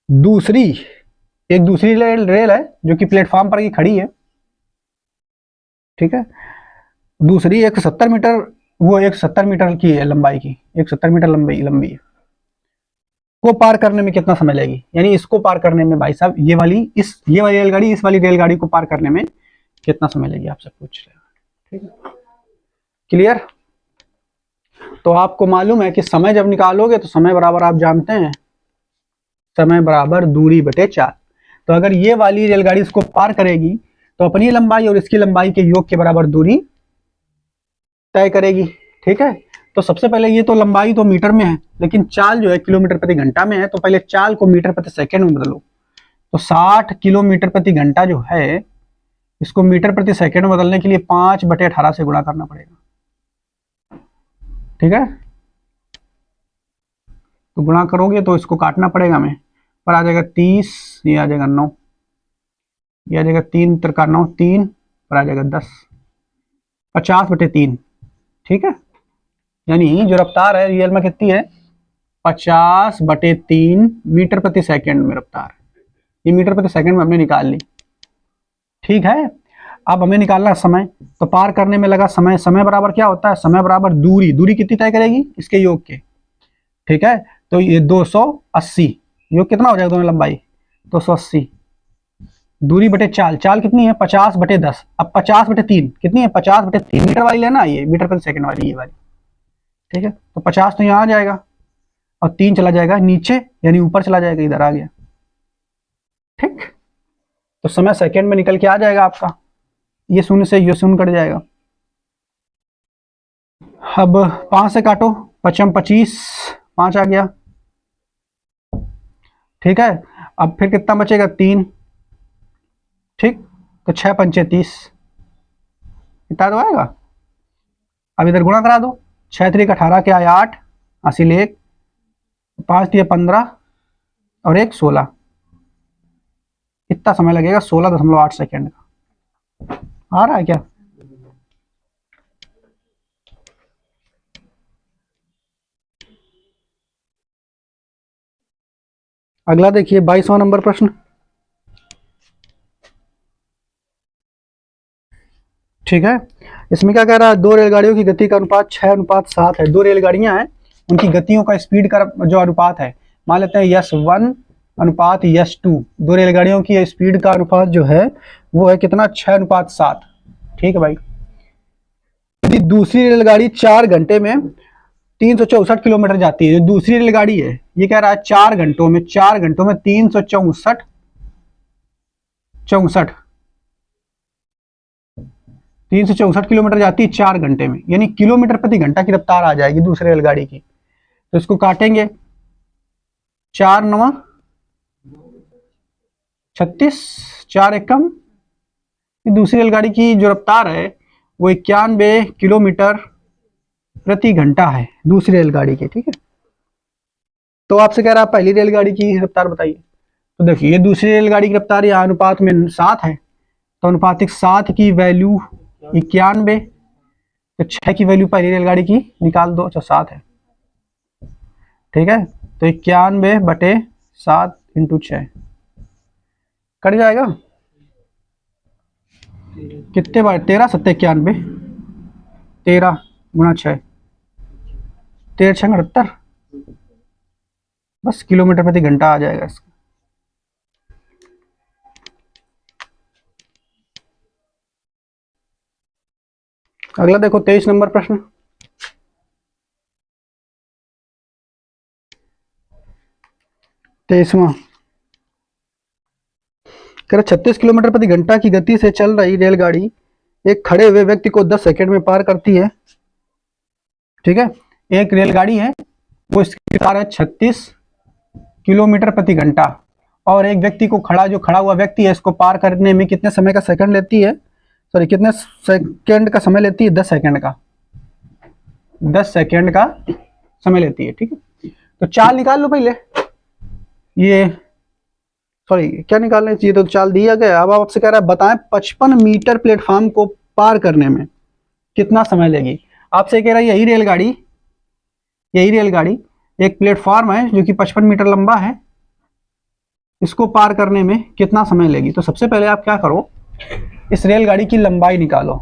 S1: दूसरी रेल है जो कि प्लेटफार्म पर ही खड़ी है, ठीक है। दूसरी 170 मीटर, वो 170 मीटर की है लंबाई की, 170 मीटर लंबी है, को पार करने में कितना समय लगेगी? यानी इसको पार करने में भाई साहब ये वाली रेलगाड़ी इस वाली रेलगाड़ी को पार करने में कितना समय लगेगी, आपसे पूछ रहे हैं, ठीक है। क्लियर? तो आपको मालूम है कि समय जब निकालोगे तो समय बराबर आप जानते हैं, समय बराबर दूरी बटे चाल। तो अगर ये वाली रेलगाड़ी इसको पार करेगी तो अपनी लंबाई और इसकी लंबाई के योग के बराबर दूरी तय करेगी, ठीक है। तो सबसे पहले ये तो लंबाई तो मीटर में है, लेकिन चाल जो है किलोमीटर प्रति घंटा में है, तो पहले चाल को मीटर प्रति सेकंड में बदलो। तो 60 किलोमीटर प्रति घंटा जो है, इसको मीटर प्रति सेकंड में बदलने के लिए 5/18 से गुणा करना पड़ेगा, ठीक है। तो गुणा करोगे तो इसको काटना पड़ेगा हमें, पर आ जाएगा 30, ये आ जाएगा 9, ये आ जाएगा 3 त्रिका 9, 3 पर आ जाएगा 10, 50/3, ठीक है। यानी जो रफ्तार है रियल में कितनी है? 50/3 मीटर प्रति सेकंड में रफ्तार। ये मीटर प्रति सेकंड में हमने निकाल ली, ठीक है। अब हमें निकालना समय, तो पार करने में लगा समय। समय बराबर क्या होता है? समय बराबर दूरी कितनी तय करेगी? इसके योग के, ठीक है। तो ये 280, योग कितना हो जाएगा दोनों लंबाई? 280 दूरी बटे चाल कितनी है? 50/10। अब 50/3 कितनी है? 50/3 मीटर वाली लेना, ये मीटर प्रति सेकंड वाली, ये वाली, ठीक है। तो 50 तो यहाँ आ जाएगा और 3 चला जाएगा नीचे, यानी ऊपर चला जाएगा, इधर आ गया, ठीक। तो समय सेकंड में निकल के आ जाएगा आपका, ये शून्य से ये शून्य कट जाएगा। अब 5 से काटो, 25, 5 आ गया, ठीक है। अब फिर कितना बचेगा? 3, ठीक। तो 6 पंचे 30, कितना तो आएगा? अब इधर गुणा करा दो, 6 3 18 के आए 8, 80 ले 1, 5 दिए 15 और 1 16, कितना समय लगेगा? 16.8 सेकेंड का। आ रहा है क्या? अगला देखिए 22वां नंबर प्रश्न। ठीक है, इसमें क्या कह रहा है, दो रेलगाड़ियों की गति का अनुपात 6:7 है। दो रेलगाड़ियां हैं, उनकी गतियों का स्पीड का जो अनुपात है, मान लेते हैं यस 1 अनुपात यस 2। दो रेलगाड़ियों की स्पीड का अनुपात जो है वो है कितना, 6:7। ठीक है भाई। यदि दूसरी रेलगाड़ी 4 घंटे में 364 किलोमीटर जाती है, जो दूसरी रेलगाड़ी है ये कह रहा है 4 घंटों में 364 364 किलोमीटर जाती है 4 घंटे में, यानी किलोमीटर प्रति घंटा की रफ्तार आ जाएगी दूसरी रेलगाड़ी की। तो इसको काटेंगे, 4 9 36, 4 एकम, दूसरी रेलगाड़ी की जो रफ्तार है वो 91 किलोमीटर प्रति घंटा है दूसरी रेलगाड़ी की। ठीक है, तो आपसे कह रहा है पहली रेलगाड़ी की रफ्तार बताइए। तो देखिए ये दूसरी रेलगाड़ी की रफ्तार यहाँ अनुपात में 7 है, तो अनुपातिक 7 की वैल्यू 91, तो 6 की वैल्यू पहली रेलगाड़ी की निकाल दो, तो 7 है। ठीक है, तो 91/7 × 6 कट जाएगा कितने बार, 13 7 91, 13 × 6, 13 6 78, बस किलोमीटर प्रति घंटा आ जाएगा इसका। अगला देखो 23 नंबर प्रश्न। तेईसवां कह रहा 36 किलोमीटर प्रति घंटा की गति से चल रही रेलगाड़ी एक खड़े हुए व्यक्ति को 10 सेकंड में पार करती है। ठीक है, एक रेलगाड़ी है वो इसकी रफ्तार है 36 किलोमीटर प्रति घंटा, और एक व्यक्ति को जो खड़ा हुआ व्यक्ति है इसको पार करने में कितने समय का सेकंड लेती है, सॉरी कितने सेकंड का समय लेती है, 10 सेकंड का, 10 सेकंड का समय लेती है। ठीक है, तो चाल निकाल लो पहले, ये सॉरी क्या निकालना चाहिए, तो चाल दिया गया। अब आपसे कह रहा है बताएं 55 मीटर प्लेटफॉर्म को पार करने में कितना समय लेगी। आपसे कह रहा है यही रेलगाड़ी एक प्लेटफॉर्म है जो कि 55 मीटर लंबा है, इसको पार करने में कितना समय लेगी। तो सबसे पहले आप क्या करो, इस रेलगाड़ी की लंबाई निकालो।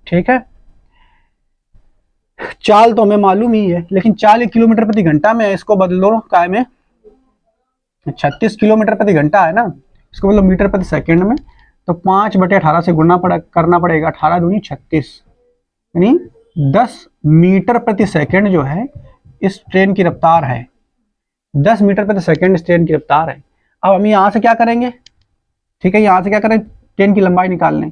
S1: ठीक है, चाल तो हमें मालूम ही है, लेकिन चाल 1 किलोमीटर प्रति घंटा में, इसको बदलो काय में, 36 किलोमीटर प्रति घंटा है ना, इसको मतलब मीटर प्रति सेकंड में, तो 5/18 से गुणा करना पड़ेगा, 18 दूनी 36, यानी 10 मीटर प्रति सेकंड जो है इस ट्रेन की रफ्तार है, 10 मीटर प्रति सेकंड इस ट्रेन की रफ्तार है। अब हम यहाँ से क्या करेंगे, ठीक है, यहाँ से क्या करें, ट्रेन की लंबाई निकाल लें।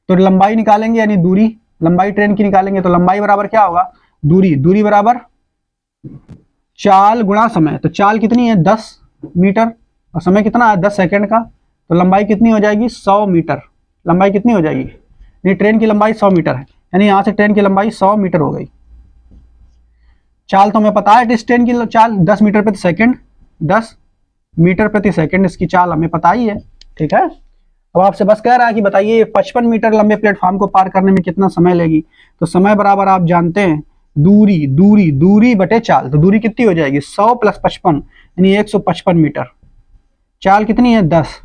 S1: तो लंबाई निकालेंगे यानी दूरी, लंबाई ट्रेन की निकालेंगे, तो लंबाई बराबर क्या होगा, दूरी बराबर चाल गुणा समय। तो चाल कितनी है 10 मीटर और समय कितना है 10 सेकंड का, तो लंबाई कितनी हो जाएगी 100 मीटर। लंबाई कितनी हो जाएगी, ये ट्रेन की लंबाई 100 मीटर है, यानी यहाँ से ट्रेन की लंबाई 100 मीटर हो गई। चाल तो हमें पता है, इस ट्रेन की चाल 10 मीटर प्रति सेकंड, 10 मीटर प्रति सेकंड इसकी चाल हमें पता ही है। ठीक है, अब आपसे बस कह रहा है कि बताइए 55 मीटर लंबे प्लेटफॉर्म को पार करने में कितना समय लेगी। तो समय बराबर आप जानते हैं दूरी बटे चाल, तो दूरी कितनी हो जाएगी 100 + 55 यानी 155 मीटर। चाल कितनी है 10,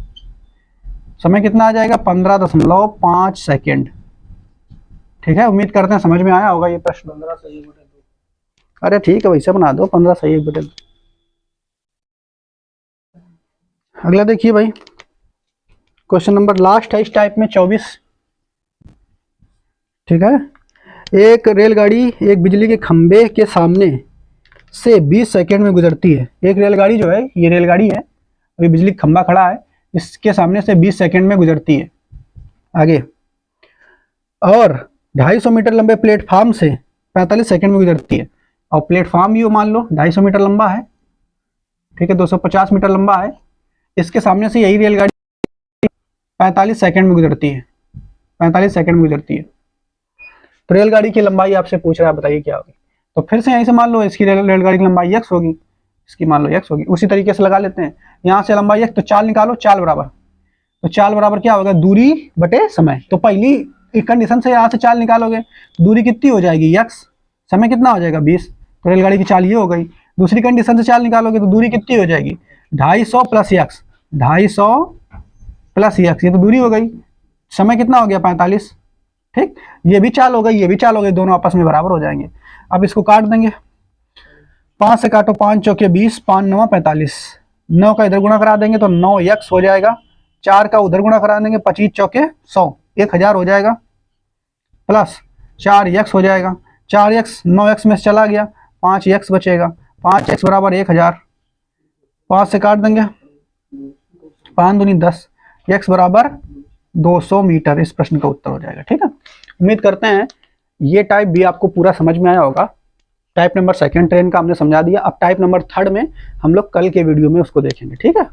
S1: समय कितना आ जाएगा 15.5 सेकेंड। ठीक है, उम्मीद करते हैं समझ में आया होगा ये प्रश्न। 15 सही 1/2। अरे ठीक है वैसे बना दो, 15 सही 1/2। अगला देखिए भाई, क्वेश्चन नंबर लास्ट है इस टाइप में 24। ठीक है, एक रेलगाड़ी एक बिजली के खंबे के सामने से 20 सेकंड में गुजरती है। एक रेलगाड़ी जो है, ये रेलगाड़ी है, अभी बिजली का खंबा खड़ा है, इसके सामने से 20 सेकंड में गुजरती है आगे, और 250 मीटर लंबे प्लेटफॉर्म से 45 सेकंड में गुजरती है। और प्लेटफॉर्म भी मान लो 250 मीटर लंबा है, ठीक है, 250 मीटर लंबा है, इसके सामने से यही रेलगाड़ी 45 सेकंड में गुजरती है, 45 सेकंड में गुजरती है। तो रेलगाड़ी की लंबाई आपसे पूछ रहा है, बताइए क्या होगी। तो फिर से यहीं से मान लो इसकी रेलगाड़ी की लंबाई x होगी, इसकी मान लो x होगी, उसी तरीके से लगा लेते हैं। यहाँ से लंबाई x, तो चाल निकालो, चाल बराबर, तो चाल बराबर क्या होगा दूरी बटे समय। तो पहली कंडीशन से यहाँ से चाल निकालोगे, दूरी कितनी हो जाएगी x, समय कितना हो जाएगा 20, तो रेलगाड़ी की चाल ये हो गई। दूसरी कंडीशन से चाल निकालोगे तो दूरी कितनी हो जाएगी, 250 प्लस यक्स, 250 प्लस यक्स, ये तो दूरी हो गई। समय कितना हो गया 45, ठीक। ये भी चाल हो गई, ये भी चाल हो गई, दोनों आपस में बराबर हो जाएंगे। अब इसको काट देंगे, 5 से काटो, 5 चौके 20, 5 9 45, 9 का इधर गुणा करा देंगे तो 9 यक्स हो जाएगा, 4 का उधर गुणा करा देंगे, 25 चौके 100, 1000 हो जाएगा, प्लस 4 यक्स हो जाएगा, 4 यक्स 9 यक्स में से चला गया, 5 यक्स बचेगा, 5 यक्स बराबर 1000, 5 से काट देंगे, 5 दूनी 10, यक्स बराबर 200 मीटर। इस प्रश्न का उत्तर हो जाएगा, ठीक है। उम्मीद करते हैं ये टाइप भी आपको पूरा समझ में आया होगा। टाइप नंबर 2 ट्रेन का हमने समझा दिया। अब टाइप नंबर 3 में हम लोग कल के वीडियो में उसको देखेंगे, ठीक है।